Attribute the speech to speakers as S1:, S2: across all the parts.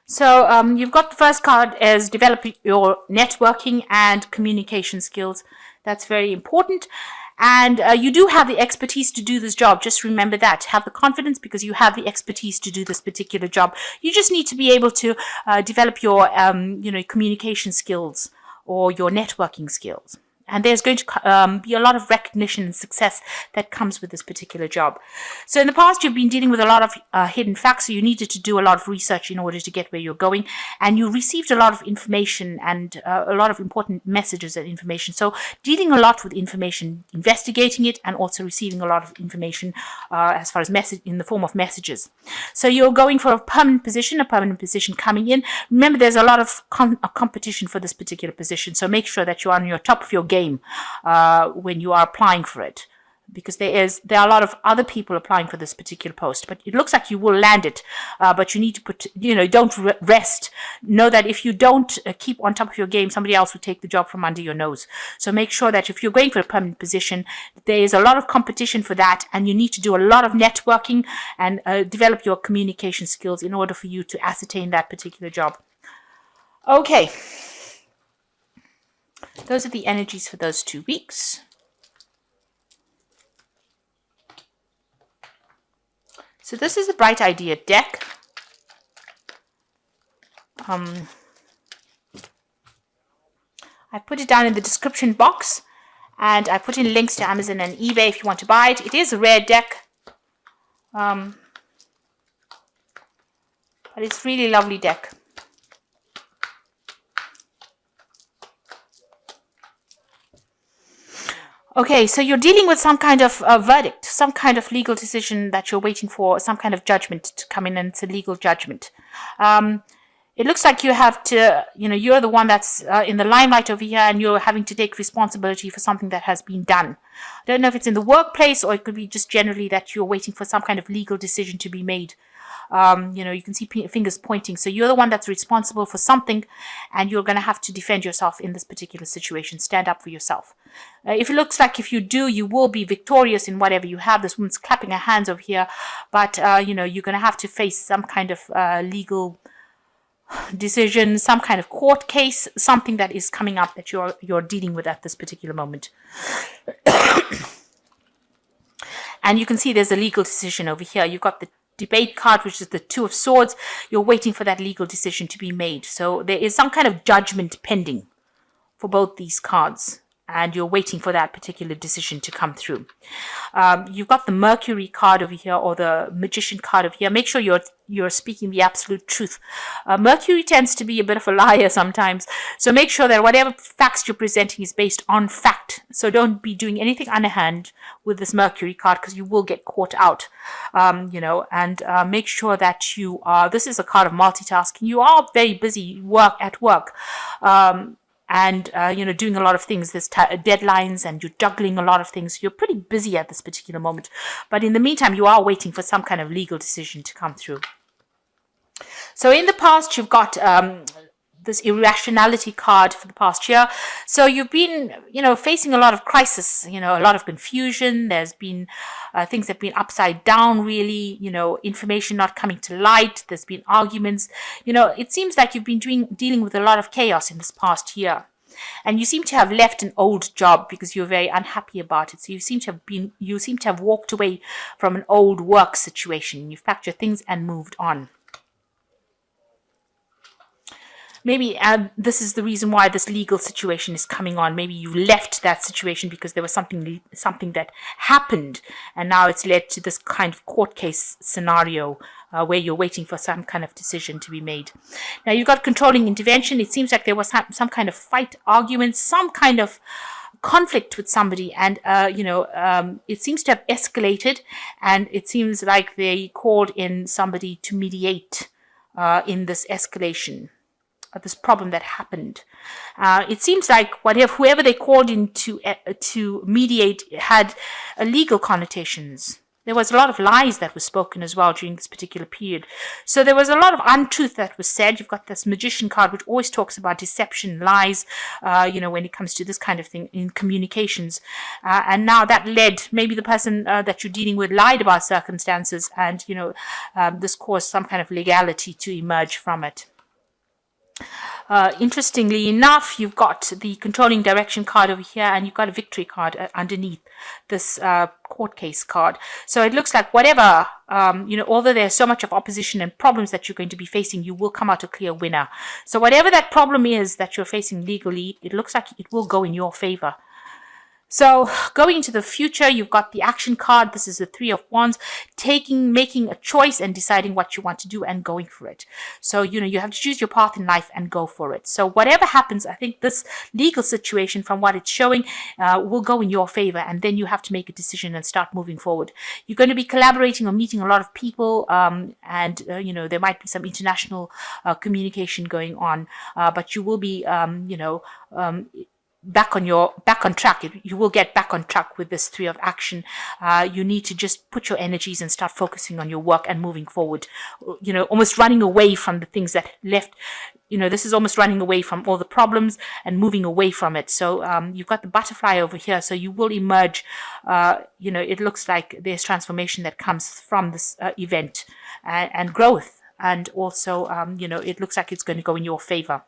S1: So you've got the first card as develop your networking and communication skills. That's very important. And you do have the expertise to do this job. Just remember that. Have the confidence because you have the expertise to do this particular job. You just need to be able to develop your, communication skills or your networking skills. And there's going to be a lot of recognition and success that comes with this particular job. So in the past, you've been dealing with a lot of hidden facts, so you needed to do a lot of research in order to get where you're going. And you received a lot of information and a lot of important messages and information. So dealing a lot with information, investigating it, and also receiving a lot of information as far as message in the form of messages. So you're going for a permanent position coming in. Remember, there's a lot of competition for this particular position. So make sure that you're on your top of your game when you are applying for it, because there are a lot of other people applying for this particular post, but it looks like you will land it, but you need to don't rest. Know that if you don't keep on top of your game, somebody else will take the job from under your nose. So make sure that if you're going for a permanent position, there is a lot of competition for that, and you need to do a lot of networking and develop your communication skills in order for you to ascertain that particular job. Okay. Those are the energies for those 2 weeks. So this is the Bright Idea deck. I put it down in the description box, and I put in links to Amazon and eBay if you want to buy it. It is a rare deck, but it's really lovely deck. Okay, so you're dealing with some kind of verdict, some kind of legal decision that you're waiting for, some kind of judgment to come in, and it's a legal judgment. It looks like you have to, you're the one that's in the limelight over here, and you're having to take responsibility for something that has been done. I don't know if it's in the workplace, or it could be just generally that you're waiting for some kind of legal decision to be made. You can see fingers pointing. So you're the one that's responsible for something, and you're going to have to defend yourself in this particular situation. Stand up for yourself. If it looks like if you do, you will be victorious in whatever you have. This woman's clapping her hands over here, but you're going to have to face some kind of legal decision, some kind of court case, something that is coming up that you're dealing with at this particular moment. And you can see there's a legal decision over here. You've got the debate card, which is the Two of Swords. You're waiting for that legal decision to be made. So there is some kind of judgment pending for both these cards, and you're waiting for that particular decision to come through. You've got the Mercury card over here, or the Magician card over here. Make sure you're speaking the absolute truth. Mercury tends to be a bit of a liar sometimes, so make sure that whatever facts you're presenting is based on fact. So don't be doing anything underhand with this Mercury card, because you will get caught out. And make sure that you are. This is a card of multitasking. You are very busy at work. And doing a lot of things. There's deadlines, and you're juggling a lot of things. You're pretty busy at this particular moment. But in the meantime, you are waiting for some kind of legal decision to come through. So in the past, you've got this irrationality card for the past year. So you've been, facing a lot of crisis, a lot of confusion. There's been things that have been upside down, really, information not coming to light. There's been arguments. It seems like you've been dealing with a lot of chaos in this past year. And you seem to have left an old job because you're very unhappy about it. So you seem to have walked away from an old work situation. You've packed your things and moved on. Maybe this is the reason why this legal situation is coming on. Maybe you left that situation because there was something that happened, and now it's led to this kind of court case scenario where you're waiting for some kind of decision to be made. Now, you've got controlling intervention. It seems like there was some kind of fight, argument, some kind of conflict with somebody, and it seems to have escalated, and it seems like they called in somebody to mediate in this escalation of this problem that happened. It seems like whoever they called in to mediate had legal connotations. There was a lot of lies that were spoken as well during this particular period. So there was a lot of untruth that was said. You've got this Magician card, which always talks about deception, lies, when it comes to this kind of thing in communications. And now that led, maybe the person that you're dealing with lied about circumstances, and, this caused some kind of legality to emerge from it. Interestingly enough, you've got the controlling direction card over here, and you've got a victory card underneath this court case card. So it looks like whatever, although there's so much of opposition and problems that you're going to be facing, you will come out a clear winner. So whatever that problem is that you're facing legally, it looks like it will go in your favor. So going into the future, you've got the action card. This is the Three of Wands, making a choice and deciding what you want to do and going for it. So, you have to choose your path in life and go for it. So whatever happens, I think this legal situation, from what it's showing, will go in your favor. And then you have to make a decision and start moving forward. You're going to be collaborating or meeting a lot of people. And there might be some international communication going on. But you will be, back on track. You will get back on track with this Three of Action. You need to just put your energies and start focusing on your work and moving forward, almost running away from the things that left. This is almost running away from all the problems and moving away from it. So you've got the butterfly over here, so you will emerge. It looks like there's transformation that comes from this event, and growth, and also it looks like it's going to go in your favor.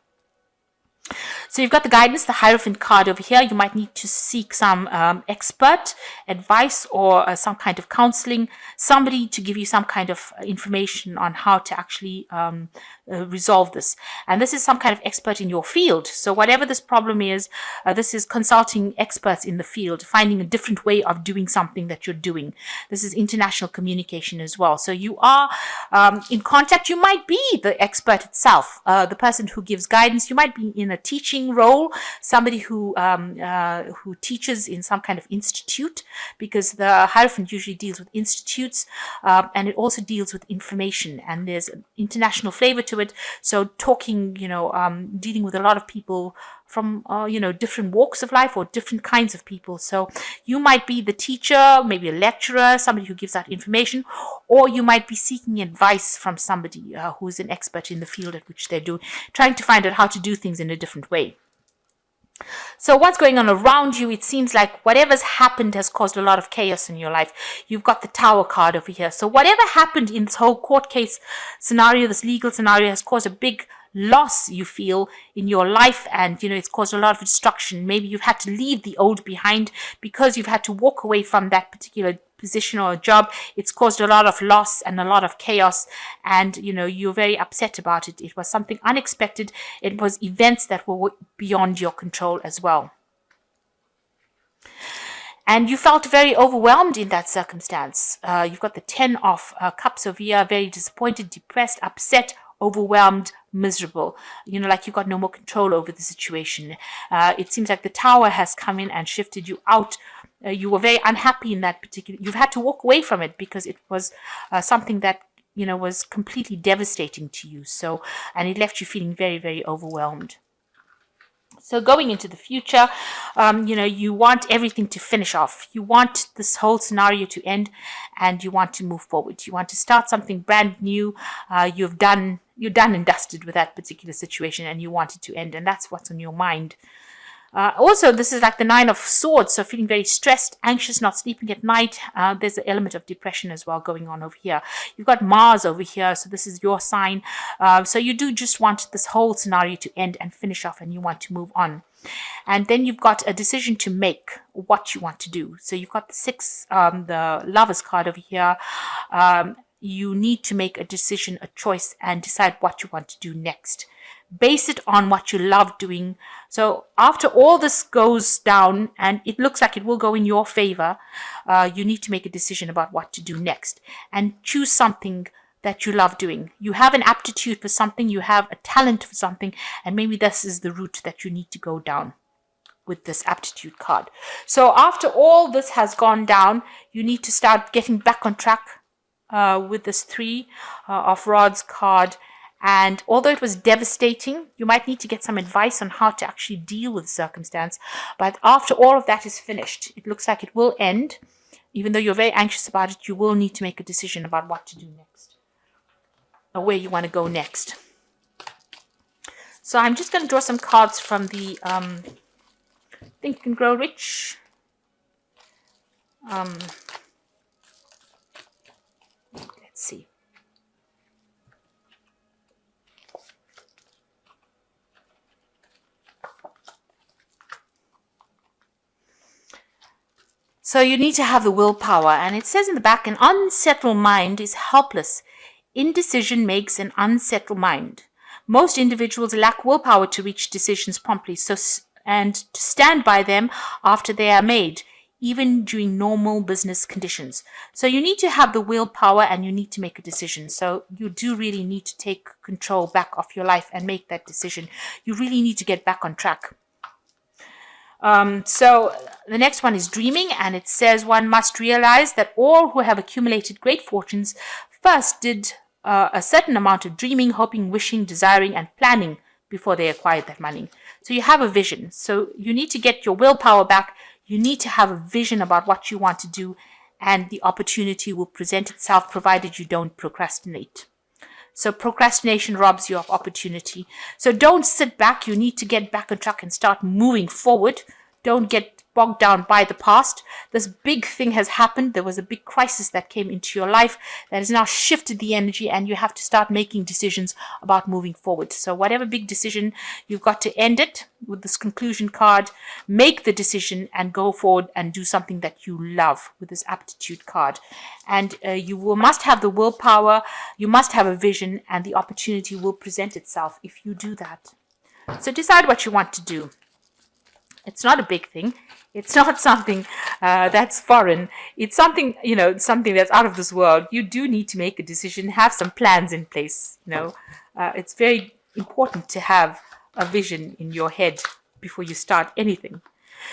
S1: So you've got the guidance, the Hierophant card over here. You might need to seek some expert advice or some kind of counseling, somebody to give you some kind of information on how to actually resolve this. And this is some kind of expert in your field. So whatever this problem is, this is consulting experts in the field, finding a different way of doing something that you're doing. This is international communication as well. So you are in contact. You might be the expert itself, the person who gives guidance. You might be in a teaching role, somebody who teaches in some kind of institute, because the Hierophant usually deals with institutes, and it also deals with information, and there's an international flavor to it. So talking, dealing with a lot of people from different walks of life or different kinds of people. So you might be the teacher, maybe a lecturer, somebody who gives out information, or you might be seeking advice from somebody who is an expert in the field at which they're doing, trying to find out how to do things in a different way. So what's going on around you? It seems like whatever's happened has caused a lot of chaos in your life. You've got the Tower card over here. So whatever happened in this whole court case scenario, this legal scenario, has caused a big loss, you feel, in your life, and it's caused a lot of destruction. Maybe you've had to leave the old behind because you've had to walk away from that particular position or job. It's caused a lot of loss and a lot of chaos, and you're very upset about it. It was something unexpected. It was events that were beyond your control as well. And you felt very overwhelmed in that circumstance. You've got the Ten of Cups over here, very disappointed, depressed, upset, overwhelmed, miserable, like you've got no more control over the situation. It seems like the Tower has come in and shifted you out. You were very unhappy in that particular, you've had to walk away from it because it was something that was completely devastating to you. So, and it left you feeling very, very overwhelmed. So going into the future, you want everything to finish off. You want this whole scenario to end, and you want to move forward. You want to start something brand new. You're done and dusted with that particular situation, and you want it to end, and that's what's on your mind. Also, this is like the Nine of Swords, so feeling very stressed, anxious, not sleeping at night. There's an element of depression as well going on over here. You've got Mars over here, so this is your sign. So you do just want this whole scenario to end and finish off, and you want to move on. And then you've got a decision to make, what you want to do. So you've got the Lovers card over here. You need to make a decision, a choice, and decide what you want to do next. Base it on what you love doing. So after all this goes down, and it looks like it will go in your favor, you need to make a decision about what to do next, and choose something that you love doing. You have an aptitude for something, you have a talent for something, and maybe this is the route that you need to go down with this aptitude card. So after all this has gone down, you need to start getting back on track with this Three of Rods card. And although it was devastating, you might need to get some advice on how to actually deal with the circumstance. But after all of that is finished, it looks like it will end. Even though you're very anxious about it, you will need to make a decision about what to do next, or where you want to go next. So I'm just going to draw some cards from the Think and Grow Rich. Let's see. So you need to have the willpower. And it says in the back, an unsettled mind is helpless. Indecision makes an unsettled mind. Most individuals lack willpower to reach decisions promptly and to stand by them after they are made, even during normal business conditions. So you need to have the willpower and you need to make a decision. So you do really need to take control back of your life and make that decision. You really need to get back on track. So the next one is dreaming, and it says one must realize that all who have accumulated great fortunes first did a certain amount of dreaming, hoping, wishing, desiring, and planning before they acquired that money. So you have a vision. So you need to get your willpower back. You need to have a vision about what you want to do, and the opportunity will present itself provided you don't procrastinate. So procrastination robs you of opportunity. So don't sit back. You need to get back on track and start moving forward. Don't get bogged down by the past. This big thing has happened. There was a big crisis that came into your life that has now shifted the energy, and you have to start making decisions about moving forward. So whatever big decision, you've got to end it with this conclusion card, make the decision and go forward and do something that you love with this aptitude card. And must have the willpower, you must have a vision, and the opportunity will present itself if you do that. So decide what you want to do. It's not a big thing. It's not something that's foreign. It's something, something that's out of this world. You do need to make a decision, have some plans in place. It's very important to have a vision in your head before you start anything.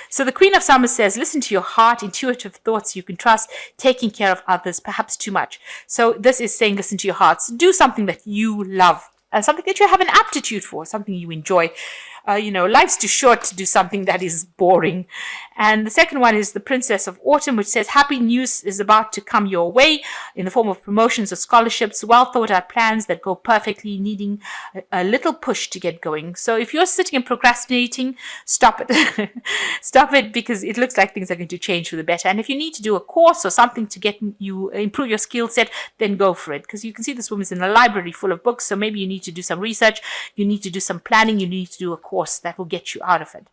S1: So the Queen of Summers says, listen to your heart, intuitive thoughts you can trust, taking care of others, perhaps too much. So this is saying, listen to your hearts. Do something that you love, something that you have an aptitude for, something you enjoy. Life's too short to do something that is boring. And the second one is the Princess of Autumn, which says happy news is about to come your way in the form of promotions or scholarships, well thought out plans that go perfectly, needing a little push to get going. So if you're sitting and procrastinating, stop it. Stop it, because it looks like things are going to change for the better. And if you need to do a course or something to get you improve your skill set, then go for it. Because you can see this woman's in a library full of books. So maybe you need to do some research, you need to do some planning, you need to do a course that will get you out of it.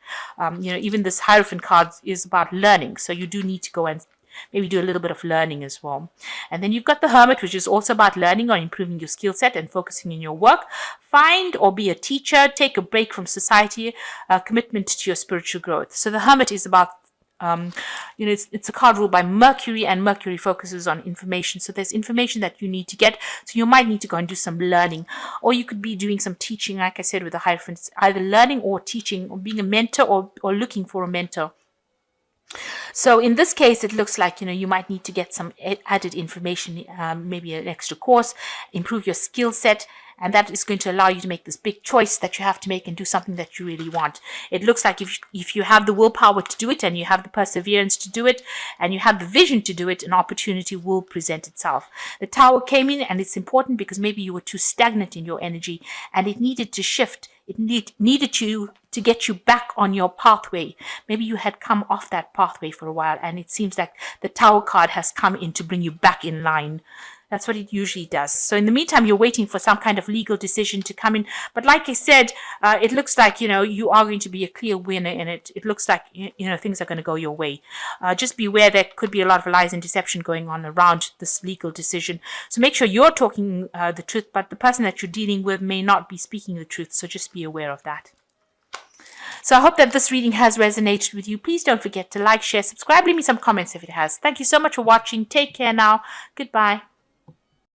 S1: Even this Hierophant card is about learning. So you do need to go and maybe do a little bit of learning as well. And then you've got the Hermit, which is also about learning or improving your skill set and focusing in your work. Find or be a teacher, take a break from society, commitment to your spiritual growth. So the Hermit is about it's a card ruled by Mercury, and Mercury focuses on information. So there's information that you need to get. So you might need to go and do some learning, or you could be doing some teaching. Like I said, with the Hierophant, either learning or teaching, or being a mentor or looking for a mentor. So in this case, it looks like, you might need to get some added information, maybe an extra course, improve your skill set. And that is going to allow you to make this big choice that you have to make and do something that you really want. It looks like if you have the willpower to do it, and you have the perseverance to do it, and you have the vision to do it, an opportunity will present itself. The Tower came in, and it's important because maybe you were too stagnant in your energy and it needed to shift. It needed you to get you back on your pathway. Maybe you had come off that pathway for a while, and it seems like the Tower card has come in to bring you back in line. That's what it usually does. So in the meantime, you're waiting for some kind of legal decision to come in. But like I said, it looks like, you are going to be a clear winner in it. It looks like, things are going to go your way. Just beware, there could be a lot of lies and deception going on around this legal decision. So make sure you're talking the truth, but the person that you're dealing with may not be speaking the truth. So just be aware of that. So I hope that this reading has resonated with you. Please don't forget to like, share, subscribe, leave me some comments if it has. Thank you so much for watching. Take care now. Goodbye.